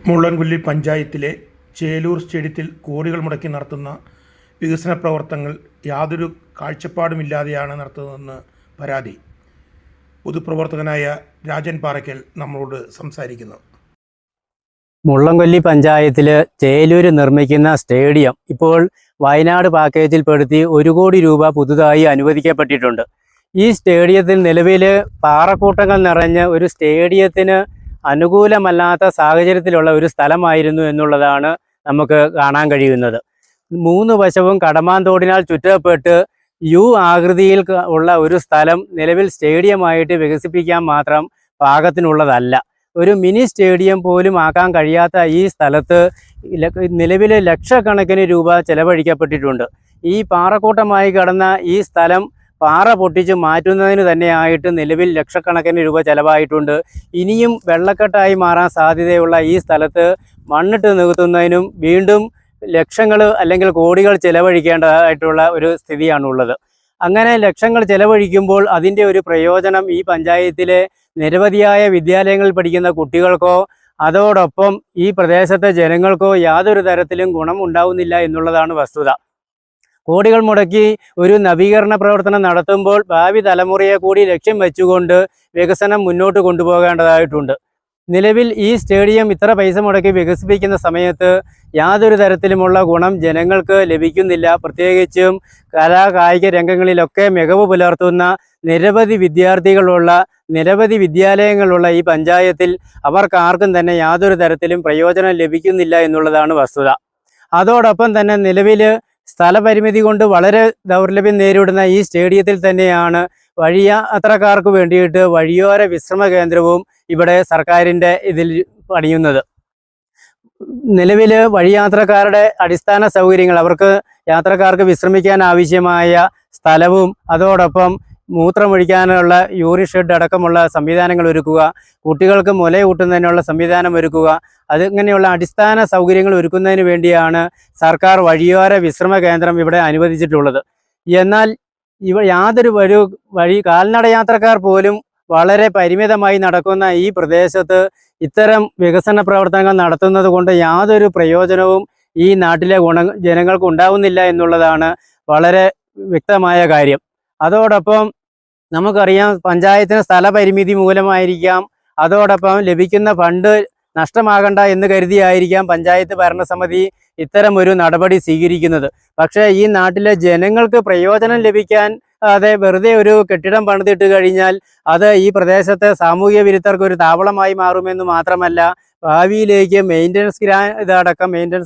മുള്ളൻകൊല്ലി പഞ്ചായത്തിലെ ചേലൂർ സ്റ്റേഡിയത്തിൽ കോടികൾ മുടക്കി നടത്തുന്ന വികസന പ്രവർത്തനങ്ങൾ യാതൊരു കാഴ്ചപ്പാടുമില്ലാതെയാണ് നടത്തുന്നതെന്ന് പരാതി. പൊതുപ്രവർത്തകനായ രാജൻ പാറയ്ക്കൽ നമ്മളോട് സംസാരിക്കുന്നു. മുള്ളൻകൊല്ലി പഞ്ചായത്തിൽ ചേലൂർ നിർമ്മിക്കുന്ന സ്റ്റേഡിയം ഇപ്പോൾ വയനാട് പാക്കേജിൽപ്പെടുത്തി 1 കോടി രൂപ പുതുതായി അനുവദിക്കപ്പെട്ടിട്ടുണ്ട്. ഈ സ്റ്റേഡിയത്തിൽ നിലവിൽ പാറക്കൂട്ടങ്ങൾ നിറഞ്ഞ ഒരു സ്റ്റേഡിയത്തിന് അനുകൂലമല്ലാത്ത സാഹചര്യത്തിലുള്ള ഒരു സ്ഥലമായിരുന്നു എന്നുള്ളതാണ് നമുക്ക് കാണാൻ കഴിയുന്നത്. 3 വശവും കടമാന്തോടിനാൽ ചുറ്റപ്പെട്ട് യു ആകൃതിയിൽ ഉള്ള ഒരു സ്ഥലം നിലവിൽ സ്റ്റേഡിയമായിട്ട് വികസിപ്പിക്കാൻ മാത്രം പാകത്തിനുള്ളതല്ല. ഒരു മിനി സ്റ്റേഡിയം പോലും ആക്കാൻ കഴിയാത്ത ഈ സ്ഥലത്ത് നിലവിൽ ലക്ഷക്കണക്കിന് രൂപ ചെലവഴിക്കപ്പെട്ടിട്ടുണ്ട്. ഈ പാറക്കൂട്ടമായി കിടന്ന ഈ സ്ഥലം പാറ പൊട്ടിച്ച് മാറ്റുന്നതിന് തന്നെയായിട്ട് നിലവിൽ ലക്ഷക്കണക്കിന് രൂപ ചെലവായിട്ടുണ്ട്. ഇനിയും വെള്ളക്കെട്ടായി മാറാൻ സാധ്യതയുള്ള ഈ സ്ഥലത്ത് മണ്ണിട്ട് നികത്തുന്നതിനും വീണ്ടും ലക്ഷങ്ങൾ അല്ലെങ്കിൽ കോടികൾ ചെലവഴിക്കേണ്ടതായിട്ടുള്ള ഒരു സ്ഥിതിയാണുള്ളത്. അങ്ങനെ ലക്ഷങ്ങൾ ചെലവഴിക്കുമ്പോൾ അതിൻ്റെ ഒരു പ്രയോജനം ഈ പഞ്ചായത്തിലെ നിരവധിയായ വിദ്യാലയങ്ങളിൽ പഠിക്കുന്ന കുട്ടികൾക്കോ അതോടൊപ്പം ഈ പ്രദേശത്തെ ജനങ്ങൾക്കോ യാതൊരു തരത്തിലും ഗുണം ഉണ്ടാവുന്നില്ല എന്നുള്ളതാണ് വസ്തുത. കോടികൾ മുടക്കി ഒരു നവീകരണ പ്രവർത്തനം നടത്തുമ്പോൾ ഭാവി തലമുറയെ കൂടി ലക്ഷ്യം വെച്ചുകൊണ്ട് വികസനം മുന്നോട്ട് കൊണ്ടുപോകേണ്ടതായിട്ടുണ്ട്. നിലവിൽ ഈ സ്റ്റേഡിയം ഇത്ര പൈസ മുടക്കി വികസിപ്പിക്കുന്ന സമയത്ത് യാതൊരു തരത്തിലുമുള്ള ഗുണം ജനങ്ങൾക്ക് ലഭിക്കുന്നില്ല. പ്രത്യേകിച്ചും കലാകായിക രംഗങ്ങളിലൊക്കെ മികവ് പുലർത്തുന്ന നിരവധി വിദ്യാർത്ഥികളുള്ള നിരവധി വിദ്യാലയങ്ങളുള്ള ഈ പഞ്ചായത്തിൽ അവർക്കാർക്കും തന്നെ യാതൊരു തരത്തിലും പ്രയോജനം ലഭിക്കുന്നില്ല എന്നുള്ളതാണ് വസ്തുത. അതോടൊപ്പം തന്നെ നിലവിൽ സ്ഥലപരിമിതി കൊണ്ട് വളരെ ദൗർലഭ്യം നേരിടുന്ന ഈ സ്റ്റേഡിയത്തിൽ തന്നെയാണ് വഴിയാത്രക്കാർക്ക് വേണ്ടിയിട്ട് വഴിയോര വിശ്രമ കേന്ദ്രവും ഇവിടെ സർക്കാരിൻ്റെ ഇതിൽ പണിയുന്നത്. നിലവിൽ വഴിയാത്രക്കാരുടെ അടിസ്ഥാന സൗകര്യങ്ങൾ, അവർക്ക് യാത്രക്കാർക്ക് വിശ്രമിക്കാൻ ആവശ്യമായ സ്ഥലവും അതോടൊപ്പം മൂത്രമൊഴിക്കാനുള്ള യൂറിൻ ഷെഡ് അടക്കമുള്ള സംവിധാനങ്ങൾ ഒരുക്കുക, കുട്ടികൾക്ക് മുലയൂട്ടുന്നതിനുള്ള സംവിധാനം ഒരുക്കുക, അതിങ്ങനെയുള്ള അടിസ്ഥാന സൗകര്യങ്ങൾ ഒരുക്കുന്നതിന് വേണ്ടിയാണ് സർക്കാർ വഴിയോര വിശ്രമ കേന്ദ്രം ഇവിടെ അനുവദിച്ചിട്ടുള്ളത്. എന്നാൽ യാതൊരു കാൽനട യാത്രക്കാർ പോലും വളരെ പരിമിതമായി നടക്കുന്ന ഈ പ്രദേശത്ത് ഇത്തരം വികസന പ്രവർത്തനങ്ങൾ നടത്തുന്നത് കൊണ്ട് യാതൊരു പ്രയോജനവും ഈ നാട്ടിലെ ജനങ്ങൾക്ക് ഉണ്ടാവുന്നില്ല എന്നുള്ളതാണ് വളരെ വ്യക്തമായ കാര്യം. അതോടൊപ്പം നമുക്കറിയാം, പഞ്ചായത്തിന് സ്ഥലപരിമിതി മൂലമായിരിക്കാം, അതോടൊപ്പം ലഭിക്കുന്ന ഫണ്ട് നഷ്ടമാകണ്ട എന്ന് കരുതിയായിരിക്കാം പഞ്ചായത്ത് ഭരണസമിതി ഇത്തരം ഒരു നടപടി സ്വീകരിക്കുന്നത്. പക്ഷേ ഈ നാട്ടിലെ ജനങ്ങൾക്ക് പ്രയോജനം ലഭിക്കാൻ വെറുതെ ഒരു കെട്ടിടം പണിതിട്ട് കഴിഞ്ഞാൽ അത് ഈ പ്രദേശത്തെ സാമൂഹ്യ വിരുദ്ധർക്ക് ഒരു താവളമായി മാറുമെന്ന് മാത്രമല്ല, ഭാവിയിലേക്ക് മെയിൻ്റനൻസ്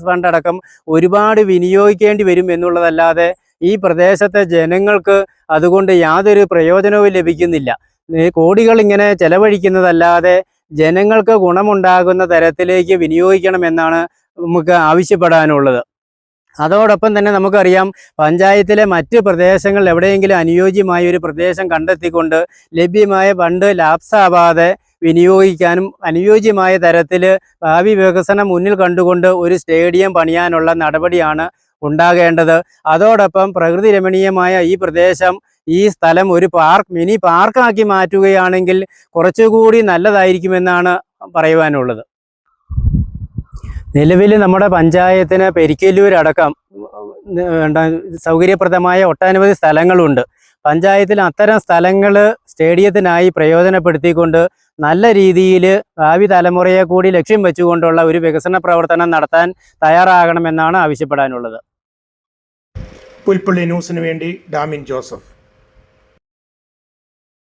ഫണ്ട് അടക്കം ഒരുപാട് വിനിയോഗിക്കേണ്ടി വരും എന്നുള്ളതല്ലാതെ ഈ പ്രദേശത്തെ ജനങ്ങൾക്ക് അതുകൊണ്ട് യാതൊരു പ്രയോജനവും ലഭിക്കുന്നില്ല. കോടികൾ ഇങ്ങനെ ചെലവഴിക്കുന്നതല്ലാതെ ജനങ്ങൾക്ക് ഗുണമുണ്ടാകുന്ന തരത്തിലേക്ക് വിനിയോഗിക്കണമെന്നാണ് നമുക്ക് ആവശ്യപ്പെടാനുള്ളത്. അതോടൊപ്പം തന്നെ നമുക്കറിയാം, പഞ്ചായത്തിലെ മറ്റ് പ്രദേശങ്ങൾ എവിടെയെങ്കിലും അനുയോജ്യമായ ഒരു പ്രദേശം കണ്ടെത്തിക്കൊണ്ട് ലഭ്യമായ ഫണ്ട് ലാപ്സാവാതെ വിനിയോഗിക്കാനും അനുയോജ്യമായ തരത്തിൽ ഭാവി വികസനം മുന്നിൽ കണ്ടുകൊണ്ട് ഒരു സ്റ്റേഡിയം പണിയാനുള്ള നടപടിയാണ് ഉണ്ടാകേണ്ടത്. അതോടൊപ്പം പ്രകൃതി രമണീയമായ ഈ പ്രദേശം, ഈ സ്ഥലം ഒരു മിനി പാർക്കാക്കി മാറ്റുകയാണെങ്കിൽ കുറച്ചുകൂടി നല്ലതായിരിക്കുമെന്നാണ് പറയുവാനുള്ളത്. നിലവിൽ നമ്മുടെ പഞ്ചായത്തിന് പെരിക്കല്ലൂരടക്കം സൗകര്യപ്രദമായ ഒട്ടനവധി സ്ഥലങ്ങളുണ്ട്. പഞ്ചായത്തിൽ അത്തരം സ്ഥലങ്ങൾ സ്റ്റേഡിയത്തിനായി പ്രയോജനപ്പെടുത്തിക്കൊണ്ട് നല്ല രീതിയിൽ ഭാവി തലമുറയെ കൂടി ലക്ഷ്യം വെച്ചുകൊണ്ടുള്ള ഒരു വികസന പ്രവർത്തനം നടത്താൻ തയ്യാറാകണമെന്നാണ് ആവശ്യപ്പെടാനുള്ളത്. പുൽപ്പള്ളി ന്യൂസിന് വേണ്ടി ഡാമിൻ ജോസഫ്.